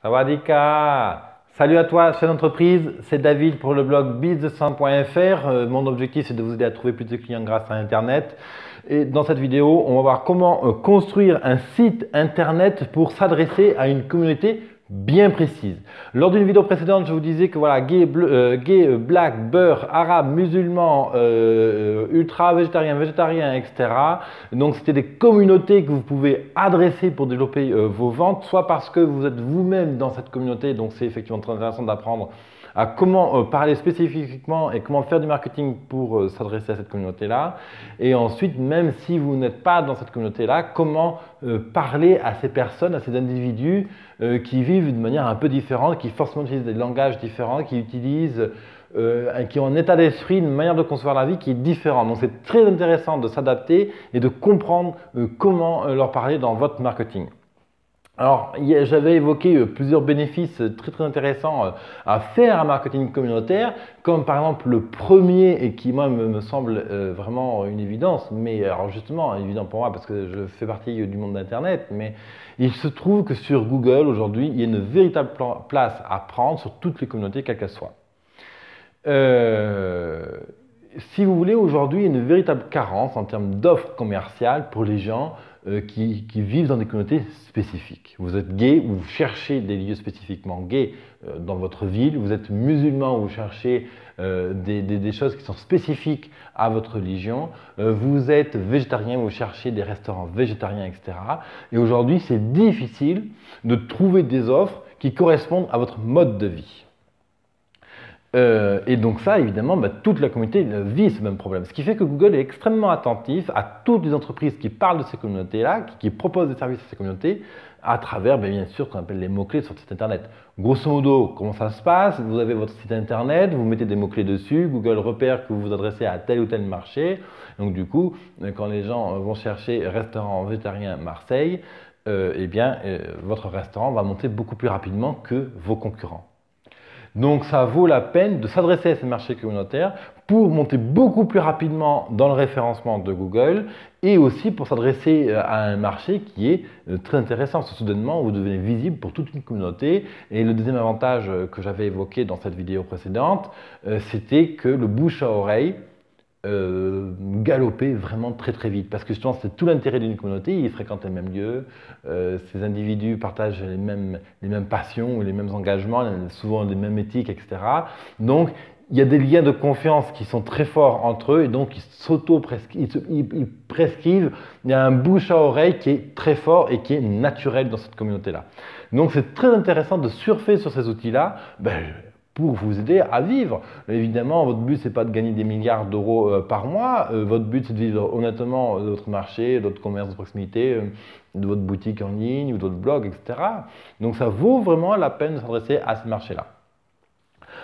Sawadika! Salut à toi, chef d'entreprise, c'est David pour le blog biz200.fr. Mon objectif c'est de vous aider à trouver plus de clients grâce à Internet. Et dans cette vidéo, on va voir comment construire un site Internet pour s'adresser à une communauté bien précise. Lors d'une vidéo précédente, je vous disais que voilà, gay, black, beurre, arabe, musulman, ultra végétarien, etc. Donc c'était des communautés que vous pouvez adresser pour développer vos ventes, soit parce que vous êtes vous-même dans cette communauté, donc c'est effectivement très intéressant d'apprendre à comment parler spécifiquement et comment faire du marketing pour s'adresser à cette communauté-là. Et ensuite, même si vous n'êtes pas dans cette communauté-là, comment parler à ces personnes, à ces individus qui vivent de manière un peu différente, qui forcément utilisent des langages différents, qui utilisent qui ont un état d'esprit, une manière de concevoir la vie qui est différente. Donc c'est très intéressant de s'adapter et de comprendre comment leur parler dans votre marketing. Alors, j'avais évoqué plusieurs bénéfices très intéressants à faire un marketing communautaire, comme par exemple le premier et qui moi me semble vraiment une évidence, mais alors justement évident pour moi parce que je fais partie du monde d'Internet, mais il se trouve que sur Google aujourd'hui, il y a une véritable place à prendre sur toutes les communautés, quelles qu'elles soient. Si vous voulez, aujourd'hui, il y a une véritable carence en termes d'offres commerciales pour les gens qui vivent dans des communautés spécifiques. Vous êtes gay, vous cherchez des lieux spécifiquement gays dans votre ville. Vous êtes musulman, vous cherchez des choses qui sont spécifiques à votre religion. Vous êtes végétarien, vous cherchez des restaurants végétariens, etc. Et aujourd'hui, c'est difficile de trouver des offres qui correspondent à votre mode de vie. Et donc ça, évidemment, toute la communauté vit ce même problème. Ce qui fait que Google est extrêmement attentif à toutes les entreprises qui parlent de ces communautés-là, qui proposent des services à ces communautés, à travers, bien sûr, ce qu'on appelle les mots-clés sur le site Internet. Grosso modo, comment ça se passe? Vous avez votre site Internet, vous mettez des mots-clés dessus, Google repère que vous vous adressez à tel ou tel marché. Donc du coup, quand les gens vont chercher restaurant végétarien Marseille, votre restaurant va monter beaucoup plus rapidement que vos concurrents. Donc ça vaut la peine de s'adresser à ces marchés communautaires pour monter beaucoup plus rapidement dans le référencement de Google et aussi pour s'adresser à un marché qui est très intéressant. Soudainement, vous devenez visible pour toute une communauté. Et le deuxième avantage que j'avais évoqué dans cette vidéo précédente, c'était que le bouche à oreille galoper vraiment très vite parce que justement c'est tout l'intérêt d'une communauté, ils fréquentent les mêmes lieux, ces individus partagent les mêmes passions, les mêmes engagements, souvent les mêmes éthiques, etc. Donc il y a des liens de confiance qui sont très forts entre eux et donc ils prescrivent, il y a un bouche à oreille qui est très fort et qui est naturel dans cette communauté-là. Donc c'est très intéressant de surfer sur ces outils-là. Pour vous aider à vivre. Évidemment, votre but, ce n'est pas de gagner des milliards d'euros par mois. Votre but, c'est de vivre honnêtement de votre marché, de votre commerce de proximité, de votre boutique en ligne ou de votre blog, etc. Donc, ça vaut vraiment la peine de s'adresser à ce marché-là.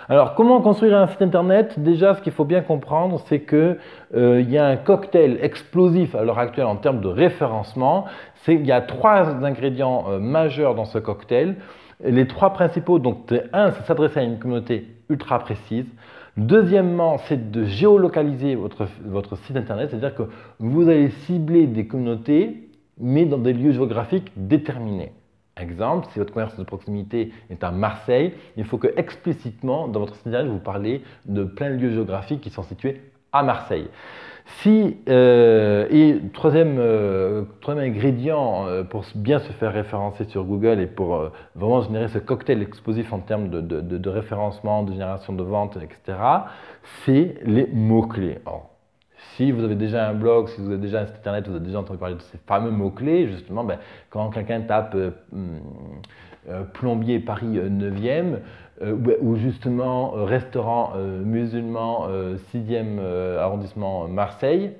Alors, comment construire un site internet? Déjà, ce qu'il faut bien comprendre, c'est qu'il y a un cocktail explosif à l'heure actuelle en termes de référencement. Il y a trois ingrédients majeurs dans ce cocktail. Les trois principaux, donc un, c'est s'adresser à une communauté ultra précise. Deuxièmement, c'est de géolocaliser votre site internet, c'est-à-dire que vous allez cibler des communautés, mais dans des lieux géographiques déterminés. Exemple, si votre commerce de proximité est à Marseille, il faut que explicitement, dans votre site internet, vous parlez de plein de lieux géographiques qui sont situés à Marseille. Troisième ingrédient pour bien se faire référencer sur Google et pour vraiment générer ce cocktail explosif en termes de référencement, de génération de ventes, etc., c'est les mots-clés. Si vous avez déjà un blog, si vous avez déjà un site internet, vous avez déjà entendu parler de ces fameux mots-clés, justement, quand quelqu'un tape plombier Paris 9e, ou justement restaurant musulman 6e arrondissement Marseille,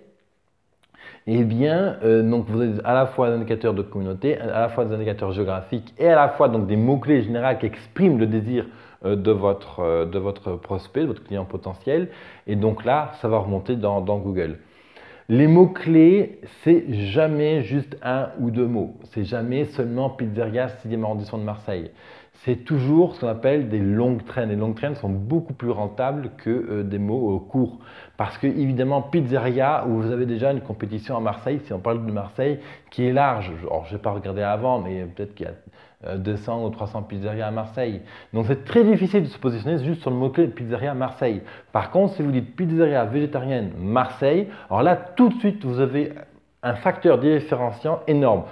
eh bien, donc vous avez à la fois des indicateurs de communauté, à la fois des indicateurs géographiques et à la fois donc, des mots-clés généraux qui expriment le désir de votre prospect, de votre client potentiel. Et donc là, ça va remonter dans Google. Les mots-clés, c'est jamais juste un ou deux mots. C'est jamais seulement pizzeria 6e arrondissement de Marseille. C'est toujours ce qu'on appelle des longues traînes. Les longues traînes sont beaucoup plus rentables que des mots courts. Parce que, évidemment, pizzeria, où vous avez déjà une compétition à Marseille, si on parle de Marseille, qui est large. Alors, je n'ai pas regardé avant, mais peut-être qu'il y a 200 ou 300 pizzerias à Marseille. Donc c'est très difficile de se positionner juste sur le mot-clé pizzeria Marseille. Par contre, si vous dites pizzeria végétarienne Marseille, alors là tout de suite vous avez un facteur différenciant énorme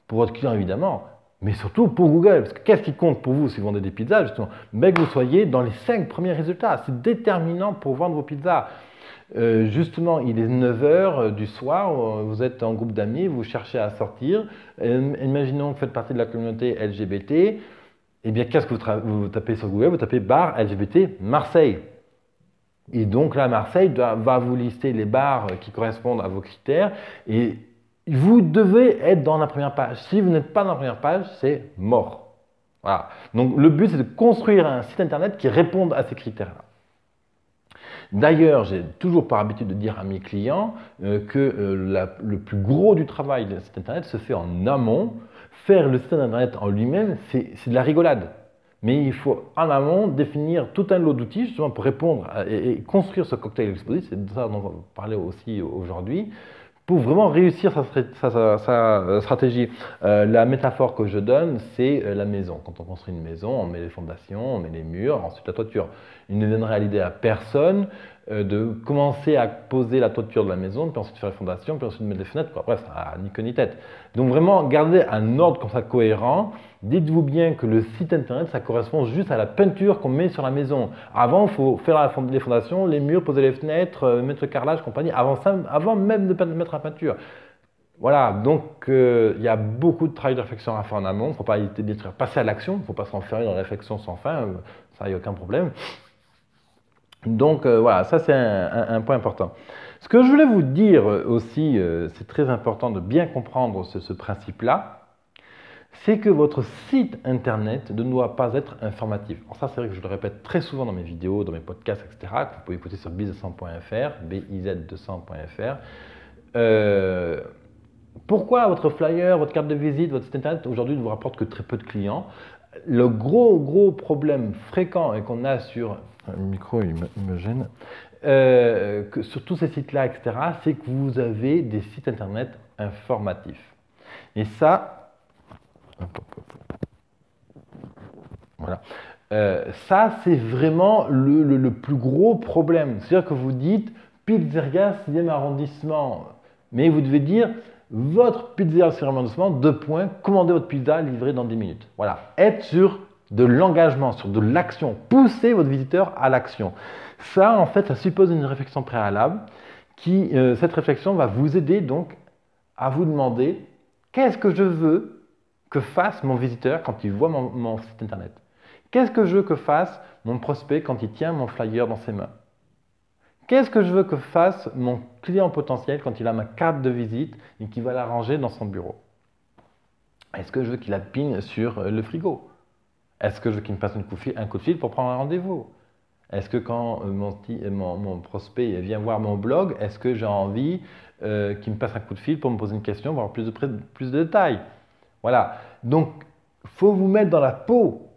pour votre client évidemment, mais surtout pour Google. Parce que qu'est-ce qui compte pour vous si vous vendez des pizzas justement? Que vous soyez dans les 5 premiers résultats. C'est déterminant pour vendre vos pizzas. Justement, il est 9 h du soir, vous êtes en groupe d'amis, vous cherchez à sortir. Imaginons que vous faites partie de la communauté LGBT. Eh bien, qu'est-ce que vous tapez sur Google? Vous tapez bar LGBT Marseille. Et donc là, Marseille va vous lister les bars qui correspondent à vos critères. Et vous devez être dans la première page. Si vous n'êtes pas dans la première page, c'est mort. Voilà. Donc le but, c'est de construire un site internet qui réponde à ces critères-là. D'ailleurs, j'ai toujours par habitude de dire à mes clients que le plus gros du travail de site internet se fait en amont. Faire le site internet en lui-même, c'est de la rigolade. Mais il faut en amont définir tout un lot d'outils justement pour répondre et construire ce cocktail explosif. C'est de ça dont on va parler aussi aujourd'hui. Pour vraiment réussir sa stratégie, la métaphore que je donne, c'est la maison. Quand on construit une maison, on met les fondations, on met les murs, ensuite la toiture. Il ne donnerait l'idée à personne de commencer à poser la toiture de la maison, puis ensuite faire les fondations, puis ensuite mettre les fenêtres. Après, ça n'a ni queue ni tête. Donc vraiment, gardez un ordre comme ça cohérent. Dites-vous bien que le site internet, ça correspond juste à la peinture qu'on met sur la maison. Avant, il faut faire les fondations, les murs, poser les fenêtres, mettre le carrelage, compagnie, avant même de mettre la peinture. Voilà, donc il y a beaucoup de travail de réflexion à faire en amont. Il ne faut pas hésiter de passer à l'action, il ne faut pas s'enfermer dans la réflexion sans fin, ça, il n'y a aucun problème. Donc voilà, ça c'est un point important. Ce que je voulais vous dire aussi, c'est très important de bien comprendre ce principe-là, c'est que votre site internet ne doit pas être informatif. Alors ça, c'est vrai que je le répète très souvent dans mes vidéos, dans mes podcasts, etc., que vous pouvez écouter sur biz200.fr, biz200.fr. Pourquoi votre flyer, votre carte de visite, votre site internet aujourd'hui ne vous rapporte que très peu de clients? Le gros problème fréquent et qu'on a sur le micro, il me gêne, sur tous ces sites-là, etc., c'est que vous avez des sites internet informatifs. Et ça, voilà. Ça, c'est vraiment le plus gros problème. C'est-à-dire que vous dites pizzeria 6e arrondissement, mais vous devez dire votre pizzeria 6e arrondissement, 2 points, commandez votre pizza livrée dans 10 minutes. Voilà. Être sur de l'engagement, sur de l'action. Poussez votre visiteur à l'action. Ça, en fait, ça suppose une réflexion préalable cette réflexion va vous aider donc à vous demander qu'est-ce que je veux que fasse mon visiteur quand il voit mon site internet? Qu'est-ce que je veux que fasse mon prospect quand il tient mon flyer dans ses mains? Qu'est-ce que je veux que fasse mon client potentiel quand il a ma carte de visite et qu'il va la ranger dans son bureau? Est-ce que je veux qu'il la pine sur le frigo? Est-ce que je veux qu'il me passe un coup de fil pour prendre un rendez-vous? Est-ce que quand mon prospect vient voir mon blog, est-ce que j'ai envie qu'il me passe un coup de fil pour me poser une question, pour avoir plus de détails? Voilà. Donc, il faut vous mettre dans la peau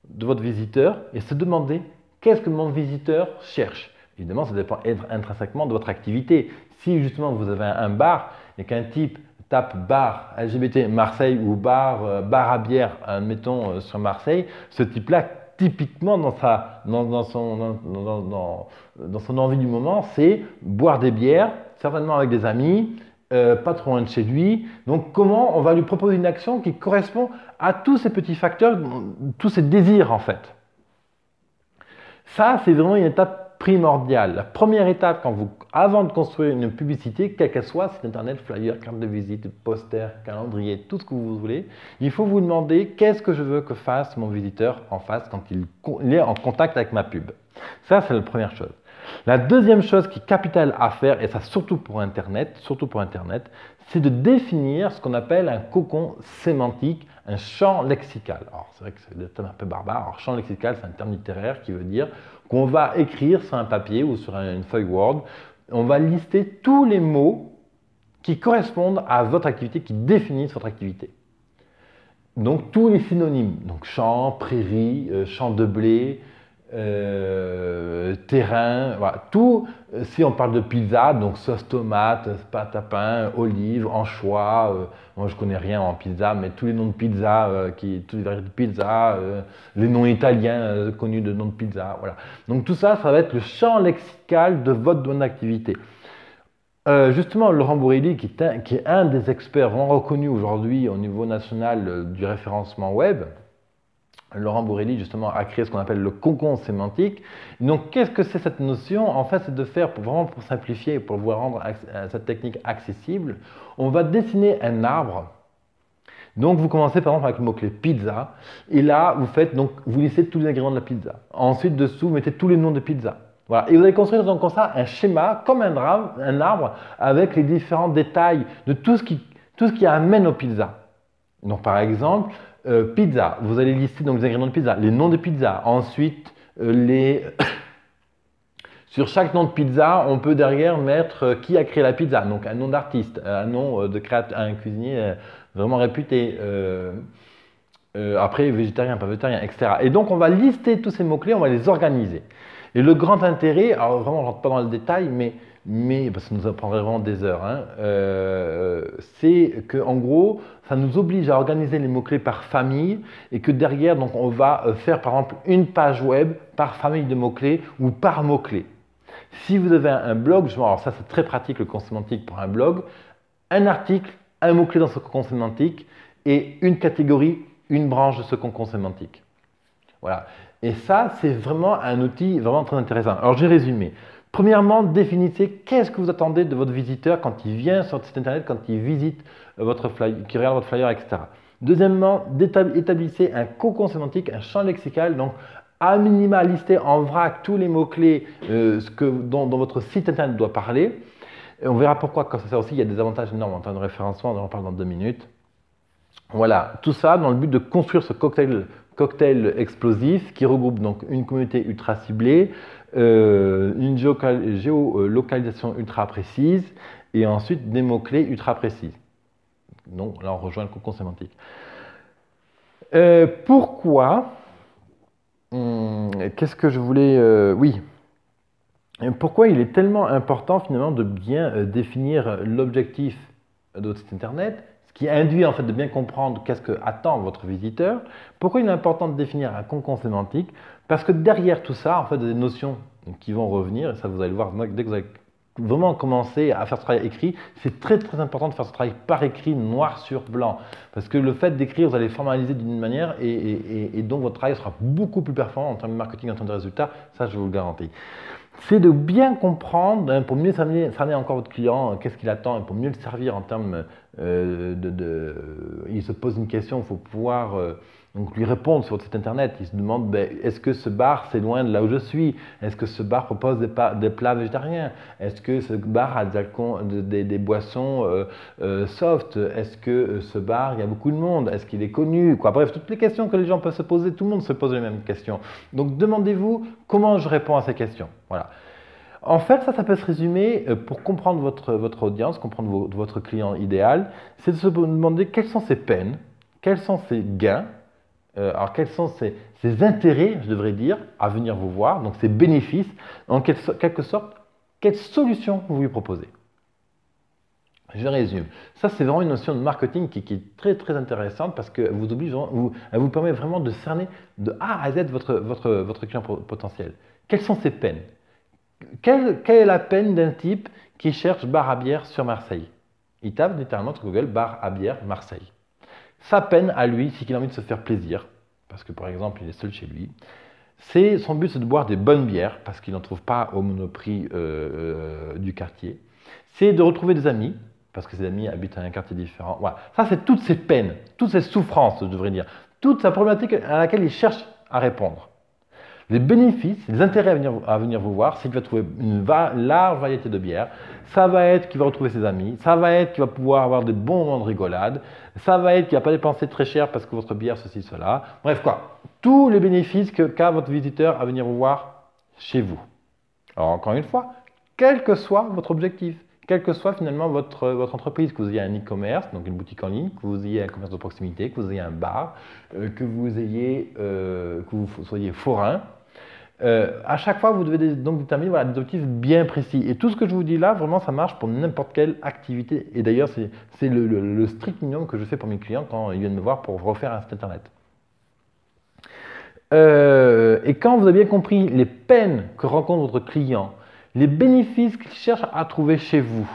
de votre visiteur et se demander qu'est-ce que mon visiteur cherche. Évidemment, ça dépend intrinsèquement de votre activité. Si justement vous avez un bar et qu'un type tape bar LGBT Marseille ou bar à bière, admettons, sur Marseille, ce type-là, typiquement dans son envie du moment, c'est boire des bières, certainement avec des amis, pas trop loin de chez lui. Donc comment on va lui proposer une action qui correspond à tous ces petits facteurs, tous ces désirs en fait. Ça, c'est vraiment une étape primordiale. La première étape, avant de construire une publicité, quelle qu'elle soit, site internet, flyer, carte de visite, poster, calendrier, tout ce que vous voulez, il faut vous demander qu'est-ce que je veux que fasse mon visiteur en face quand il est en contact avec ma pub. Ça, c'est la première chose. La deuxième chose qui est capitale à faire, et ça surtout pour Internet, c'est de définir ce qu'on appelle un cocon sémantique, un champ lexical. Alors, c'est vrai que c'est un terme un peu barbare. Alors, champ lexical, c'est un terme littéraire qui veut dire qu'on va écrire sur un papier ou sur une feuille Word, on va lister tous les mots qui correspondent à votre activité, qui définissent votre activité. Donc, tous les synonymes, donc champ, prairie, champ de blé, terrain, voilà. Tout, si on parle de pizza, donc sauce tomate, pâte à pain, olive, anchois, moi je connais rien en pizza, mais tous les noms de pizza, tous les variétés de pizza, les noms italiens connus de noms de pizza, voilà. Donc tout ça, ça va être le champ lexical de votre domaine d'activité. Justement, Laurent Bourrelli, qui est un des experts vraiment reconnus aujourd'hui au niveau national du référencement web, Laurent Bourrelli, justement, a créé ce qu'on appelle le cocon sémantique. Donc, qu'est-ce que c'est cette notion? En fait, c'est de faire, vraiment pour simplifier, pour vous rendre cette technique accessible, on va dessiner un arbre. Donc, vous commencez par exemple avec le mot-clé pizza, et là, vous listez tous les ingrédients de la pizza. Ensuite, dessous, vous mettez tous les noms de pizza. Voilà. Et vous allez construire donc comme ça un schéma, comme un arbre, avec les différents détails de tout ce qui amène aux pizzas. Donc, par exemple, pizza, vous allez lister donc les ingrédients de pizza, les noms de pizza. Ensuite, sur chaque nom de pizza, on peut derrière mettre qui a créé la pizza, donc un nom d'artiste, un nom de créateur, un cuisinier vraiment réputé. Après, végétarien, pas végétarien, etc. Et donc, on va lister tous ces mots-clés, on va les organiser. Et le grand intérêt, alors vraiment, je ne rentre pas dans le détail, mais parce que ça nous prendrait vraiment des heures, hein, c'est qu'en gros, ça nous oblige à organiser les mots-clés par famille et que derrière, donc, on va faire par exemple une page web par famille de mots-clés ou par mots-clés. Si vous avez un blog, alors ça c'est très pratique le cocon sémantique pour un blog, un article, un mot-clé dans ce cocon sémantique et une catégorie, une branche de ce cocon sémantique. Voilà. Et ça, c'est vraiment un outil vraiment très intéressant. Alors, j'ai résumé. Premièrement, définissez qu'est-ce que vous attendez de votre visiteur quand il vient sur votre site internet, quand il visite votre flyer, qu'il regarde votre flyer, etc. Deuxièmement, établissez un cocon sémantique, un champ lexical, donc à minima lister en vrac tous les mots-clés dont votre site internet doit parler. Et on verra pourquoi, quand ça sert aussi, il y a des avantages énormes en termes de référencement, on en parle dans 2 minutes. Voilà, tout ça dans le but de construire ce cocktail explosif qui regroupe donc une communauté ultra ciblée, une géolocalisation ultra précise et ensuite des mots-clés ultra précis. Donc là, on rejoint le cocon sémantique. Pourquoi qu'est-ce que je voulais oui. Pourquoi il est tellement important finalement de bien définir l'objectif de votre site internet, ce qui induit en fait de bien comprendre qu'est-ce que attend votre visiteur. Pourquoi il est important de définir un cocon sémantique? Parce que derrière tout ça, en fait, des notions qui vont revenir, et ça vous allez le voir dès que vous allez vraiment commencer à faire ce travail écrit, c'est très très important de faire ce travail par écrit, noir sur blanc. Parce que le fait d'écrire, vous allez formaliser d'une manière et donc votre travail sera beaucoup plus performant en termes de marketing, en termes de résultats, ça je vous le garantis. C'est de bien comprendre, hein, pour mieux cerner encore votre client, qu'est-ce qu'il attend, et pour mieux le servir en termes il se pose une question, il faut pouvoir donc lui répondre sur votre site internet. Il se demande, est-ce que ce bar c'est loin de là où je suis? Est-ce que ce bar propose des plats végétariens? Est-ce que ce bar a des boissons soft? Est-ce que ce bar, il y a beaucoup de monde? Est-ce qu'il est connu? Bref, toutes les questions que les gens peuvent se poser, tout le monde se pose les mêmes questions. Donc demandez-vous comment je réponds à ces questions. Voilà. En fait, ça peut se résumer, pour comprendre votre audience, comprendre votre client idéal, c'est de se demander quelles sont ses peines, quels sont ses gains, alors quels sont ses intérêts, je devrais dire, à venir vous voir, donc ses bénéfices, en quelque sorte, quelles solutions vous lui proposez. Je résume. Ça, c'est vraiment une notion de marketing qui est très très intéressante parce qu'elle vous permet vraiment de cerner de A à Z votre client potentiel. Quelles sont ses peines? Quelle est la peine d'un type qui cherche bar à bière sur Marseille? Il tape littéralement sur Google bar à bière Marseille. Sa peine à lui, c'est qu'il a envie de se faire plaisir, parce que par exemple il est seul chez lui. Son but c'est de boire des bonnes bières, parce qu'il n'en trouve pas au Monoprix du quartier. C'est de retrouver des amis, parce que ses amis habitent dans un quartier différent. Voilà. Ça c'est toutes ses peines, toutes ses souffrances, je devrais dire, toute sa problématique à laquelle il cherche à répondre. Les bénéfices, les intérêts à venir vous voir, c'est qu'il va trouver une large variété de bières. Ça va être qu'il va retrouver ses amis. Ça va être qu'il va pouvoir avoir des bons moments de rigolade. Ça va être qu'il ne va pas dépenser très cher parce que votre bière, ceci, cela. Bref, tous les bénéfices qu'a votre visiteur à venir vous voir chez vous. Alors, encore une fois, quel que soit votre objectif, quelle que soit finalement votre entreprise, que vous ayez un e-commerce, donc une boutique en ligne, que vous ayez un commerce de proximité, que vous ayez un bar, que vous soyez forain, À chaque fois, vous devez donc déterminer voilà, des objectifs bien précis. Et tout ce que je vous dis là, vraiment, ça marche pour n'importe quelle activité. Et d'ailleurs, c'est le strict minimum que je fais pour mes clients quand ils viennent me voir pour refaire un site internet. Et quand vous avez bien compris les peines que rencontre votre client, les bénéfices qu'il cherche à trouver chez vous,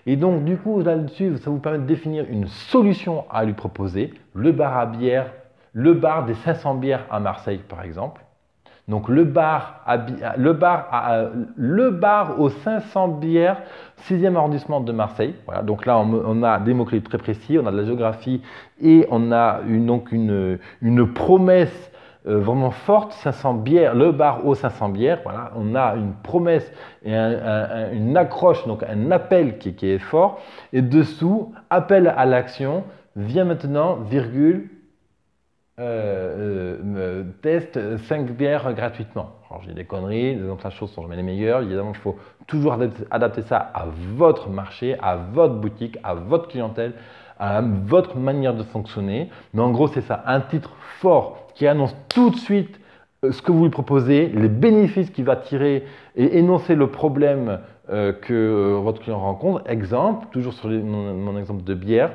et donc du coup là-dessus, ça vous permet de définir une solution à lui proposer, le bar à bière, le bar des 500 bières à Marseille par exemple. Donc le bar aux 500 bières, 6e arrondissement de Marseille. Voilà, donc là on a des mots-clés très précis, on a de la géographie et on a une promesse vraiment forte, 500 bières, le bar aux 500 bières. Voilà, on a une promesse et une accroche, donc un appel qui est fort. Et dessous, appel à l'action, viens maintenant, virgule, teste 5 bières gratuitement. Alors j'ai des conneries, donc la chose sont jamais les meilleures. Évidemment, il faut toujours adapter ça à votre marché, à votre boutique, à votre clientèle, à votre manière de fonctionner. Mais en gros, c'est ça, un titre fort qui annonce tout de suite ce que vous lui proposez, les bénéfices qu'il va tirer et énoncer le problème que votre client rencontre. Exemple, toujours sur mon exemple de bière.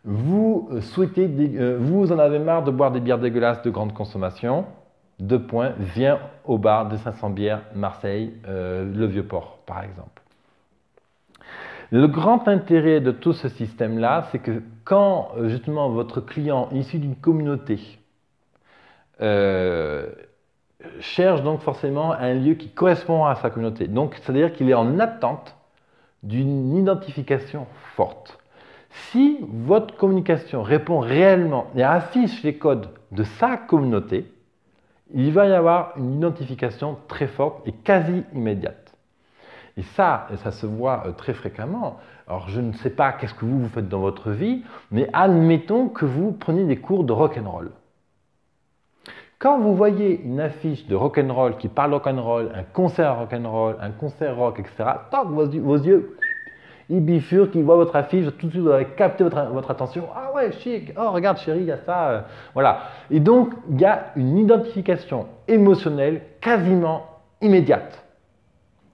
Vous en avez marre de boire des bières dégueulasses de grande consommation. 2 points, viens au bar de 500 bières Marseille, le Vieux-Port par exemple. Le grand intérêt de tout ce système-là, c'est que quand justement votre client issu d'une communauté cherche donc forcément un lieu qui correspond à sa communauté, donc c'est-à-dire qu'il est en attente d'une identification forte. Si votre communication répond réellement et affiche les codes de sa communauté, il va y avoir une identification très forte et quasi immédiate. Et ça se voit très fréquemment. Alors, je ne sais pas qu'est-ce que vous faites dans votre vie, mais admettons que vous preniez des cours de rock'n'roll. Quand vous voyez une affiche de rock'n'roll qui parle rock'n'roll, un concert rock'n'roll, un concert rock, etc., tant que vos yeux ils bifurquent, ils voient votre affiche, tout de suite vous avez capté votre attention. Ah ouais, chic, oh regarde chérie, il y a ça. Voilà. Et donc, il y a une identification émotionnelle quasiment immédiate.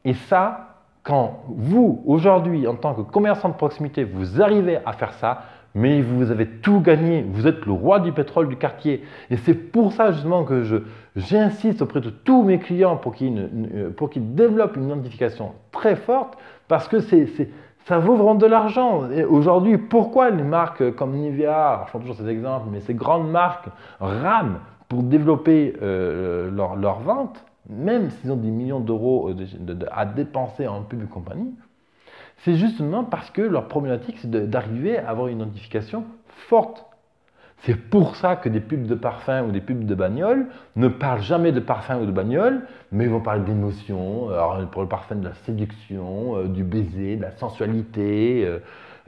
Et ça, quand vous, aujourd'hui, en tant que commerçant de proximité, vous arrivez à faire ça, mais vous avez tout gagné. Vous êtes le roi du pétrole du quartier. Et c'est pour ça justement que j'insiste auprès de tous mes clients pour qu'ils développent une identification très forte, parce que ça vaut vraiment de l'argent. Et aujourd'hui, pourquoi les marques comme Nivea, alors je prends toujours cet exemple, mais ces grandes marques rament pour développer leur vente, même s'ils ont des millions d'euros à dépenser en pub et compagnie, c'est justement parce que leur problématique, c'est d'arriver à avoir une identification forte. C'est pour ça que des pubs de parfum ou des pubs de bagnole ne parlent jamais de parfum ou de bagnole, mais ils vont parler d'émotion, pour le parfum de la séduction, du baiser, de la sensualité,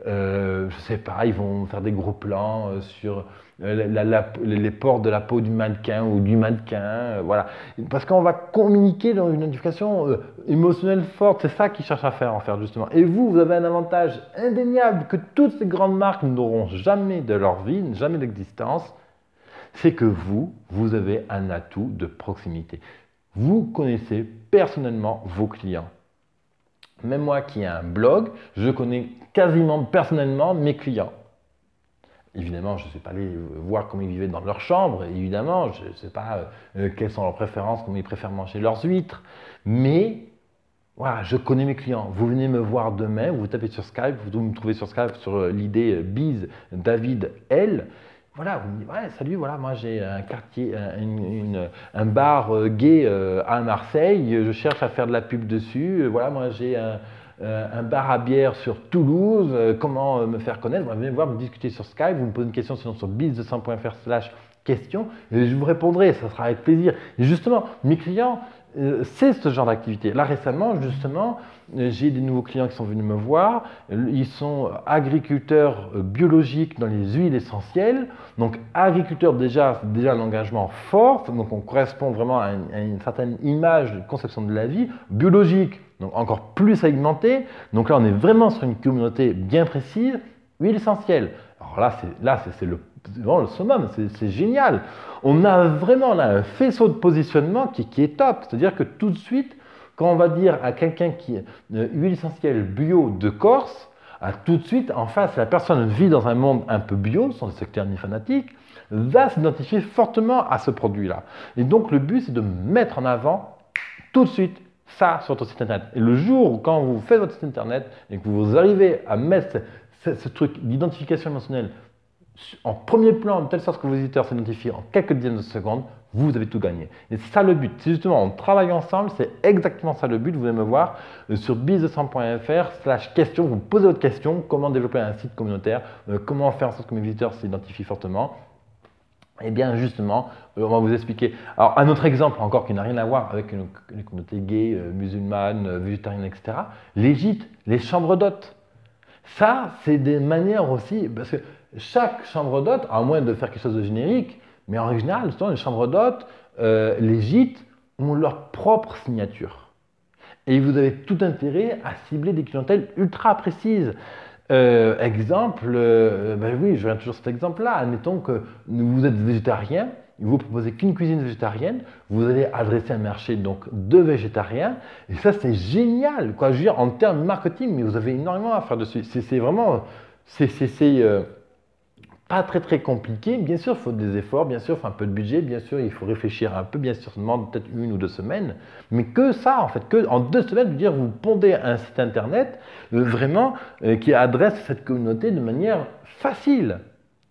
je ne sais pas, ils vont faire des gros plans sur les pores de la peau du mannequin ou du mannequin, voilà. Parce qu'on va communiquer dans une identification émotionnelle forte, c'est ça qu'ils cherchent à faire, justement. Et vous avez un avantage indéniable que toutes ces grandes marques n'auront jamais de leur vie, jamais d'existence, c'est que vous avez un atout de proximité. Vous connaissez personnellement vos clients. Même moi qui ai un blog, je connais quasiment personnellement mes clients. Évidemment, je ne suis pas allé voir comment ils vivaient dans leur chambre, évidemment, je ne sais pas quelles sont leurs préférences, comment ils préfèrent manger leurs huîtres, mais voilà, je connais mes clients. Vous venez me voir demain, vous tapez sur Skype, vous me trouvez sur Skype sur l'idée Biz David L. Voilà, vous me dites, ouais, salut, voilà, moi j'ai un quartier, un bar gay à Marseille, je cherche à faire de la pub dessus, voilà, moi j'ai un bar à bière sur Toulouse, comment me faire connaître. Vous venez voir, me discuter sur Skype, vous me posez une question sinon sur biz200.fr/question et je vous répondrai, ça sera avec plaisir. Et justement, mes clients, c'est ce genre d'activité. Là récemment, justement, j'ai des nouveaux clients qui sont venus me voir. Ils sont agriculteurs biologiques dans les huiles essentielles. Donc agriculteurs déjà un engagement fort. Donc on correspond vraiment à une certaine image de conception de la vie. Biologique, donc encore plus segmenté. Donc là on est vraiment sur une communauté bien précise. Huile essentielle. Alors là c'est vraiment le summum, c'est génial. On a vraiment là un faisceau de positionnement qui est top. C'est-à-dire que tout de suite, quand on va dire à quelqu'un qui est huile essentielle bio de Corse, tout de suite en face, la personne vit dans un monde un peu bio, sans le secteur ni fanatique, va s'identifier fortement à ce produit-là. Et donc le but, c'est de mettre en avant tout de suite ça sur votre site internet. Et le jour où, quand vous faites votre site internet et que vous arrivez à mettre ce truc d'identification émotionnelle en premier plan, de telle sorte que vos visiteurs s'identifient en quelques dizaines de secondes, vous avez tout gagné. Et c'est ça le but. C'est justement, on travaille ensemble, c'est exactement ça le but. Vous allez me voir sur biz200.fr/question. Vous posez votre question, comment développer un site communautaire, comment faire en sorte que mes visiteurs s'identifient fortement. Et bien justement, on va vous expliquer. Alors un autre exemple encore qui n'a rien à voir avec les communautés gays, musulmanes, végétariennes, etc. Les gîtes, les chambres d'hôtes. Ça, c'est des manières aussi, parce que chaque chambre d'hôte, à moins de faire quelque chose de générique, mais en règle générale, justement, les chambres d'hôtes, les gîtes ont leur propre signature. Et vous avez tout intérêt à cibler des clientèles ultra précises. Exemple, oui, je reviens toujours sur cet exemple-là. Admettons que vous êtes végétarien, vous ne proposez qu'une cuisine végétarienne, vous allez adresser un marché donc de végétariens, et ça c'est génial, quoi. Je veux dire, en termes marketing, mais vous avez énormément à faire dessus. C'est vraiment, pas très compliqué. Bien sûr, il faut des efforts, bien sûr, il faut un peu de budget, bien sûr, il faut réfléchir un peu, bien sûr, ça demande peut-être 1 ou 2 semaines, mais que ça, en fait, que en 2 semaines, je veux dire, vous pondez un site internet vraiment qui adresse cette communauté de manière facile.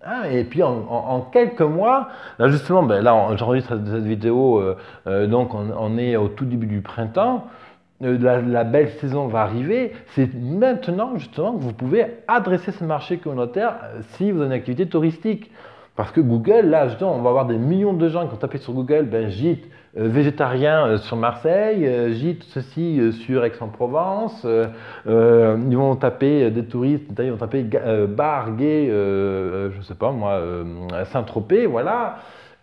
Hein, et puis en quelques mois, là justement, là j'enregistre cette vidéo, donc on est au tout début du printemps. La belle saison va arriver, c'est maintenant justement que vous pouvez adresser ce marché communautaire si vous avez une activité touristique. Parce que Google, là justement, on va avoir des millions de gens qui vont taper sur Google, gîte végétarien sur Marseille, gîte ceci sur Aix-en-Provence, ils vont taper des touristes, ils vont taper bar gay, je sais pas moi, Saint-Tropez, voilà.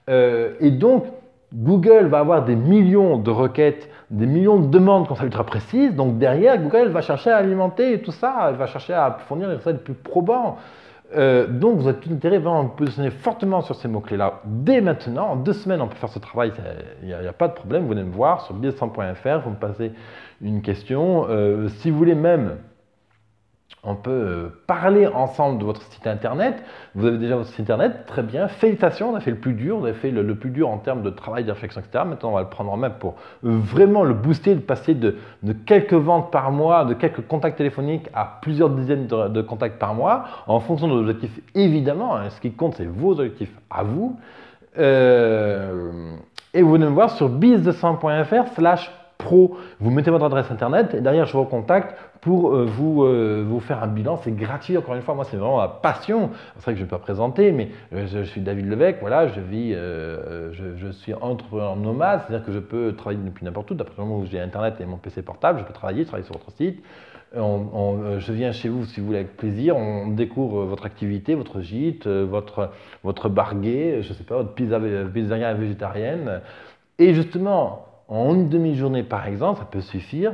Et donc, Google va avoir des millions de requêtes, des millions de demandes comme ça ultra précises. Donc derrière, Google va chercher à alimenter tout ça, elle va chercher à fournir les résultats les plus probants. Donc vous avez tout intérêt vraiment à vous positionner fortement sur ces mots-clés-là dès maintenant. En 2 semaines, on peut faire ce travail, il n'y a pas de problème. Vous venez me voir sur biz100.fr, vous me passez une question. Si vous voulez même, on peut parler ensemble de votre site internet. Vous avez déjà votre site internet, très bien, félicitations, on a fait le plus dur, on a fait le plus dur en termes de travail, de réflexion, etc. Maintenant, on va le prendre en main pour vraiment le booster, de passer de quelques ventes par mois, de quelques contacts téléphoniques à plusieurs dizaines de contacts par mois, en fonction de vos objectifs, évidemment. Hein, ce qui compte, c'est vos objectifs à vous. Et vous venez me voir sur biz200.fr/pro. Vous mettez votre adresse internet et derrière, je vous recontacte pour vous faire un bilan. C'est gratuit, encore une fois. Moi, c'est vraiment ma passion. C'est vrai que je ne vais pas présenter, mais je suis David Levesque. Voilà, je suis entrepreneur nomade, c'est-à-dire que je peux travailler depuis n'importe où. D'après le moment où j'ai internet et mon PC portable, je peux travailler sur votre site. Je viens chez vous si vous voulez avec plaisir, on découvre votre activité, votre gîte, votre bar gay, je ne sais pas, votre pizzeria végétarienne. Et justement, en une demi-journée par exemple, ça peut suffire.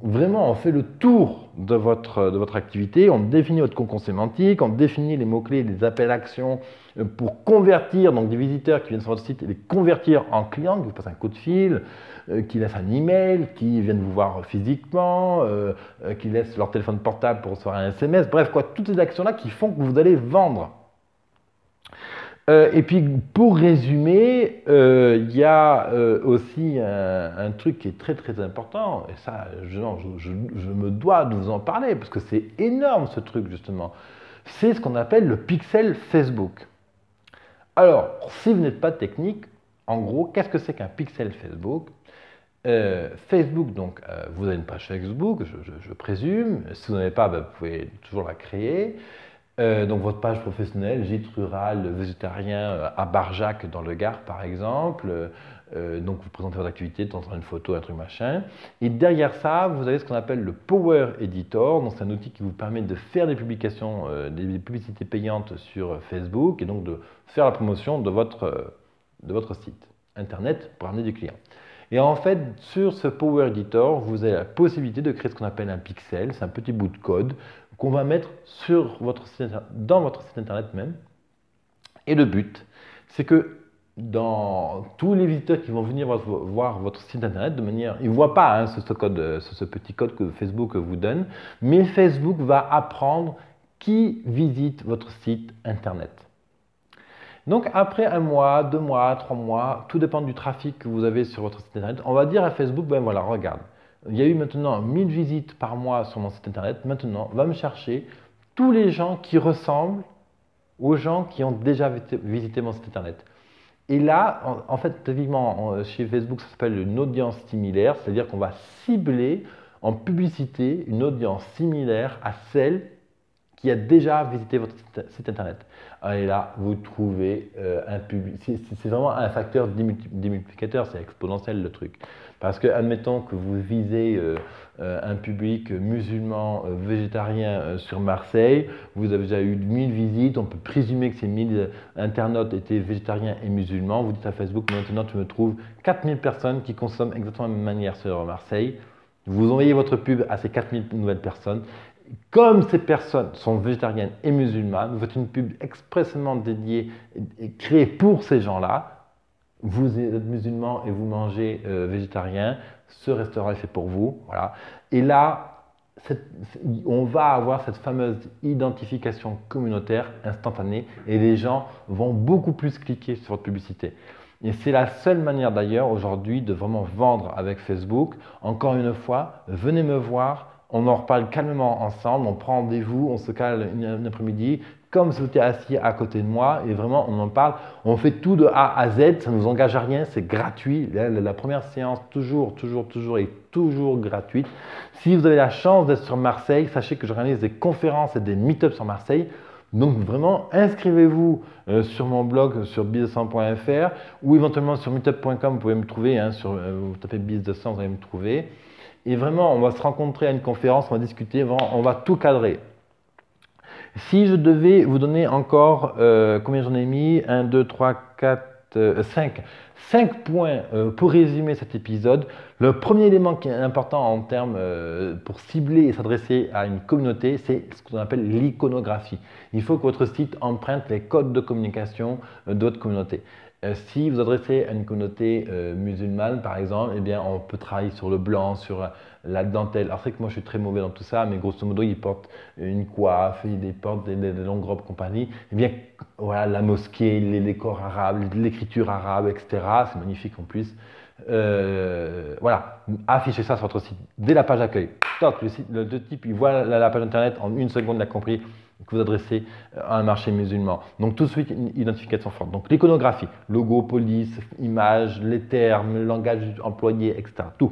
Vraiment, on fait le tour de votre activité, on définit votre cocon sémantique, on définit les mots-clés, les appels à action pour convertir donc des visiteurs qui viennent sur votre site et les convertir en clients, qui vous passent un coup de fil, qui laissent un email, qui viennent vous voir physiquement, qui laissent leur téléphone portable pour recevoir un SMS, bref, quoi, toutes ces actions-là qui font que vous allez vendre. Et puis pour résumer, il y a aussi un truc qui est très important, et ça je me dois de vous en parler, parce que c'est énorme ce truc justement, c'est ce qu'on appelle le pixel Facebook. Alors, si vous n'êtes pas technique, en gros, qu'est-ce que c'est qu'un pixel Facebook? Facebook, donc vous avez une page Facebook, je présume, si vous n'en avez pas, vous pouvez toujours la créer. Donc votre page professionnelle, gîte rural, végétarien à Barjac dans le Gard par exemple. Donc vous présentez votre activité, de temps en temps une photo, un truc machin. Et derrière ça, vous avez ce qu'on appelle le Power Editor. Donc c'est un outil qui vous permet de faire des publications, des publicités payantes sur Facebook et donc de faire la promotion de votre site internet pour amener des clients. Et en fait, sur ce Power Editor, vous avez la possibilité de créer ce qu'on appelle un pixel. C'est un petit bout de code qu'on va mettre sur dans votre site internet même. Et le but, c'est que dans tous les visiteurs qui vont venir voir votre site internet de manière, ils ne voient pas hein, ce petit code que Facebook vous donne, mais Facebook va apprendre qui visite votre site internet. Donc après 1 mois, 2 mois, 3 mois, tout dépend du trafic que vous avez sur votre site internet, on va dire à Facebook, ben voilà, regarde, il y a eu maintenant 1000 visites par mois sur mon site internet, maintenant va me chercher tous les gens qui ressemblent aux gens qui ont déjà visité mon site internet. Et là, en fait, typiquement, chez Facebook, ça s'appelle une audience similaire, c'est-à-dire qu'on va cibler en publicité une audience similaire à celle qui a déjà visité votre site internet. Et là, vous trouvez un public. C'est vraiment un facteur démultiplicateur, c'est exponentiel le truc. Parce que, admettons que vous visez un public musulman végétarien sur Marseille, vous avez déjà eu 1000 visites, on peut présumer que ces 1000 internautes étaient végétariens et musulmans. Vous dites à Facebook, maintenant tu me trouves 4000 personnes qui consomment exactement de la même manière sur Marseille. Vous envoyez votre pub à ces 4000 nouvelles personnes. Comme ces personnes sont végétariennes et musulmanes, vous faites une pub expressément dédiée et créée pour ces gens-là. Vous êtes musulman et vous mangez végétarien, ce restaurant est fait pour vous. Voilà. Et là, on va avoir cette fameuse identification communautaire instantanée et les gens vont beaucoup plus cliquer sur votre publicité. Et c'est la seule manière d'ailleurs aujourd'hui de vraiment vendre avec Facebook. Encore une fois, venez me voir. On en reparle calmement ensemble, on prend rendez-vous, on se cale une après-midi, comme si vous étiez assis à côté de moi et vraiment on en parle. On fait tout de A à Z, ça ne nous engage à rien, c'est gratuit. La première séance, toujours est toujours gratuite. Si vous avez la chance d'être sur Marseille, sachez que j'organise des conférences et des meet-ups sur Marseille. Donc vraiment, inscrivez-vous sur mon blog sur biz200.fr ou éventuellement sur meetup.com, vous pouvez me trouver, hein, vous tapez biz200, vous allez me trouver. Et vraiment, on va se rencontrer à une conférence, on va discuter, on va tout cadrer. Si je devais vous donner encore, combien j'en ai mis 1, 2, 3, 4, 5. 5 points pour résumer cet épisode. Le premier élément qui est important en termes pour cibler et s'adresser à une communauté, c'est ce qu'on appelle l'iconographie. Il faut que votre site emprunte les codes de communication de votre communauté. Si vous adressez à une communauté musulmane, par exemple, eh bien, on peut travailler sur le blanc, sur la dentelle. Alors, c'est que moi, je suis très mauvais dans tout ça, mais grosso modo, ils portent une coiffe, ils portent des longues robes, compagnie. Eh bien, voilà, la mosquée, les décors arabes, l'écriture arabe, etc. C'est magnifique en plus. Voilà, affichez ça sur votre site. Dès la page d'accueil, le type, il voit la page internet, en 1 seconde, il a compris que vous adressez à un marché musulman. Donc tout de suite, une identification forte. Donc l'iconographie, logo, police, image, les termes, le langage employé, etc. Tout.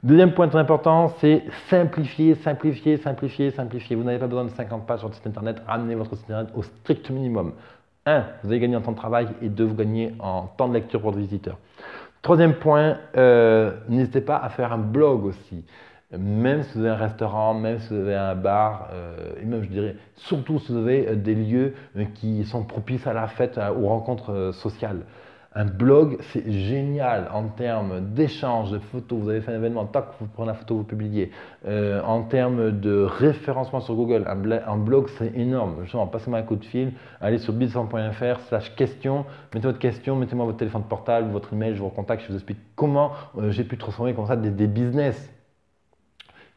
Deuxième point très important, c'est simplifier. Vous n'avez pas besoin de 50 pages sur votre site internet, ramenez votre site internet au strict minimum. 1, vous allez gagner en temps de travail et 2, vous gagnez en temps de lecture pour votre visiteur. Troisième point, n'hésitez pas à faire un blog aussi. Même si vous avez un restaurant, même si vous avez un bar, et même je dirais surtout si vous avez des lieux qui sont propices à la fête, aux rencontres sociales. Un blog, c'est génial en termes d'échange de photos. Vous avez fait un événement, tac, vous prenez la photo, vous publiez. En termes de référencement sur Google, un blog, c'est énorme. Justement, passez-moi un coup de fil, allez sur biz100.fr/question, mettez votre question, mettez-moi votre téléphone portable, votre email, je vous recontacte, je vous explique comment j'ai pu transformer comme ça des business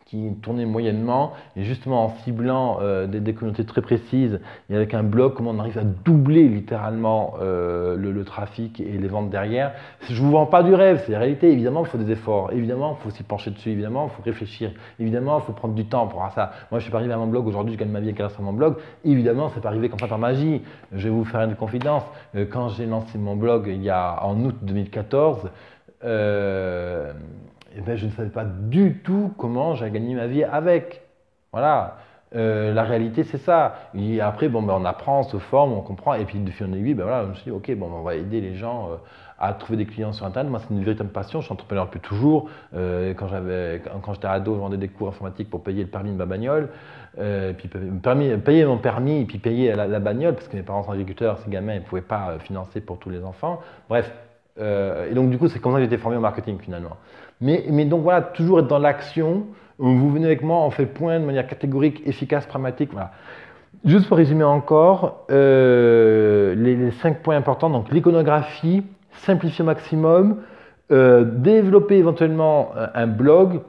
qui tournaient moyennement, et justement en ciblant des communautés très précises et avec un blog, comment on arrive à doubler littéralement le trafic et les ventes derrière. Je ne vous vends pas du rêve, c'est la réalité. Évidemment, il faut des efforts, évidemment, il faut s'y pencher dessus, évidemment, il faut réfléchir, évidemment, il faut prendre du temps pour avoir ça. Moi, je suis pas arrivé à mon blog, aujourd'hui, je gagne ma vie grâce à mon blog. Évidemment, c'est pas arrivé comme ça par magie. Je vais vous faire une confidence. Quand j'ai lancé mon blog en août 2014, eh bien, je ne savais pas du tout comment j'allais gagner ma vie avec. Voilà. La réalité, c'est ça. Et après, bon, ben, on apprend, on se forme, on comprend. Et puis, de fil en aiguille, ben, voilà, je me suis dit, OK, bon, ben, on va aider les gens à trouver des clients sur Internet. Moi, c'est une véritable passion. Je suis entrepreneur depuis toujours. Quand j'étais ado, je vendais des cours informatiques pour payer le permis de ma bagnole. Puis payer mon permis et puis payer la bagnole, parce que mes parents sont agriculteurs, ces gamins ne pouvaient pas financer pour tous les enfants. Bref. Et donc, du coup, c'est comme ça que j'ai été formé au marketing finalement. Mais donc voilà, toujours être dans l'action. Vous venez avec moi, on fait le point de manière catégorique, efficace, pragmatique. Voilà. Juste pour résumer encore, les 5 points importants, donc l'iconographie, simplifier au maximum, développer éventuellement un blog,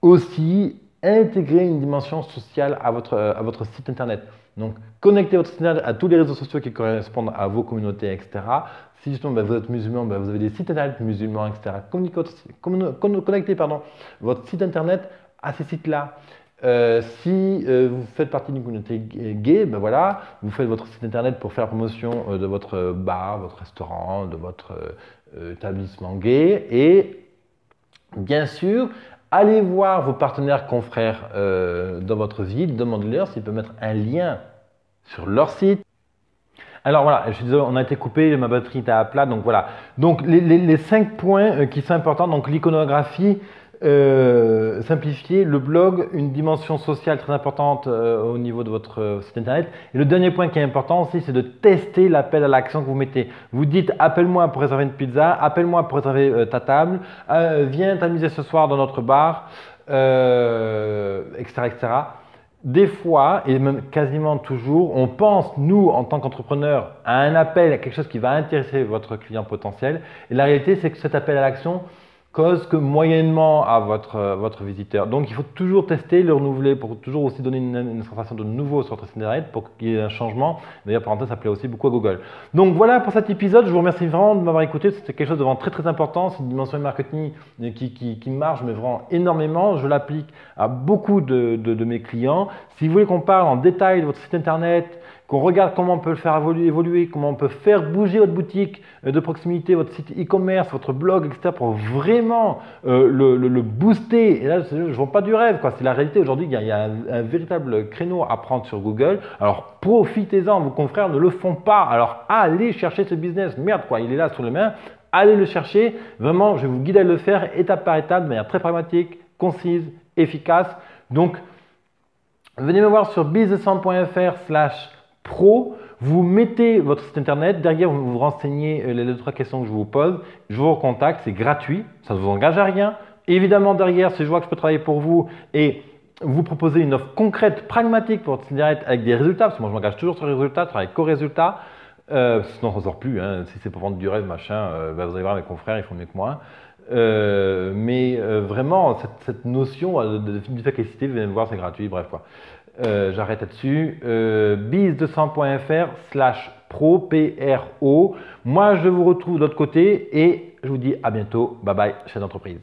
aussi intégrer une dimension sociale à votre site internet. Donc, connecter votre site internet à tous les réseaux sociaux qui correspondent à vos communautés, etc. Si justement vous êtes musulman, vous avez des sites internet musulmans, etc. Connectez votre site internet à ces sites-là. Si vous faites partie d'une communauté gay, voilà, vous faites votre site internet pour faire la promotion de votre bar, votre restaurant, de votre établissement gay. Et bien sûr, allez voir vos partenaires confrères dans votre ville, demandez-leur s'ils peuvent mettre un lien sur leur site. Alors voilà, je suis désolé, on a été coupé, ma batterie était à plat, donc voilà. Donc les 5 points qui sont importants, donc l'iconographie, simplifier, le blog, une dimension sociale très importante au niveau de votre site internet. Et le dernier point qui est important aussi, c'est de tester l'appel à l'action que vous mettez. Vous dites appelle-moi pour réserver une pizza, appelle-moi pour réserver ta table, viens t'amuser ce soir dans notre bar, etc., etc. Des fois, et même quasiment toujours, on pense, nous, en tant qu'entrepreneurs, à un appel, à quelque chose qui va intéresser votre client potentiel. Et la réalité, c'est que cet appel à l'action cause que moyennement à votre visiteur. Donc, il faut toujours tester, le renouveler pour toujours aussi donner une sensation de nouveau sur votre site internet pour qu'il y ait un changement. D'ailleurs, parenthèse, ça plaît aussi beaucoup à Google. Donc, voilà pour cet épisode. Je vous remercie vraiment de m'avoir écouté. C'était quelque chose de vraiment très, très important. C'est une dimension de marketing qui marche, mais vraiment énormément. Je l'applique à beaucoup de mes clients. Si vous voulez qu'on parle en détail de votre site internet, qu'on regarde comment on peut le faire évoluer, comment on peut faire bouger votre boutique de proximité, votre site e-commerce, votre blog, etc. pour vraiment le booster. Et là, je ne vends pas du rêve, quoi. C'est la réalité. Aujourd'hui, il y a un véritable créneau à prendre sur Google. Alors, profitez-en. Vos confrères ne le font pas. Alors, allez chercher ce business. Merde, quoi. Il est là sous les mains. Allez le chercher. Vraiment, je vais vous guider à le faire étape par étape, de manière très pragmatique, concise, efficace. Donc, venez me voir sur business100.fr/pro, vous mettez votre site internet, derrière vous vous renseignez les 2-3 questions que je vous pose, je vous recontacte, c'est gratuit, ça ne vous engage à rien. Évidemment derrière, si je vois que je peux travailler pour vous et vous proposer une offre concrète, pragmatique pour votre site internet avec des résultats, parce que moi je m'engage toujours sur les résultats, je travaille qu'aux résultats, sinon ça ne sort plus, hein. Si c'est pour vendre du rêve, machin, vous allez voir mes confrères, ils font mieux que moi. Vraiment, cette notion d'efficacité, venez me voir, c'est gratuit, bref quoi. J'arrête là-dessus. biz200.fr/pro, P-R-O. Moi, je vous retrouve de l'autre côté et je vous dis à bientôt. Bye bye, chef d'entreprise.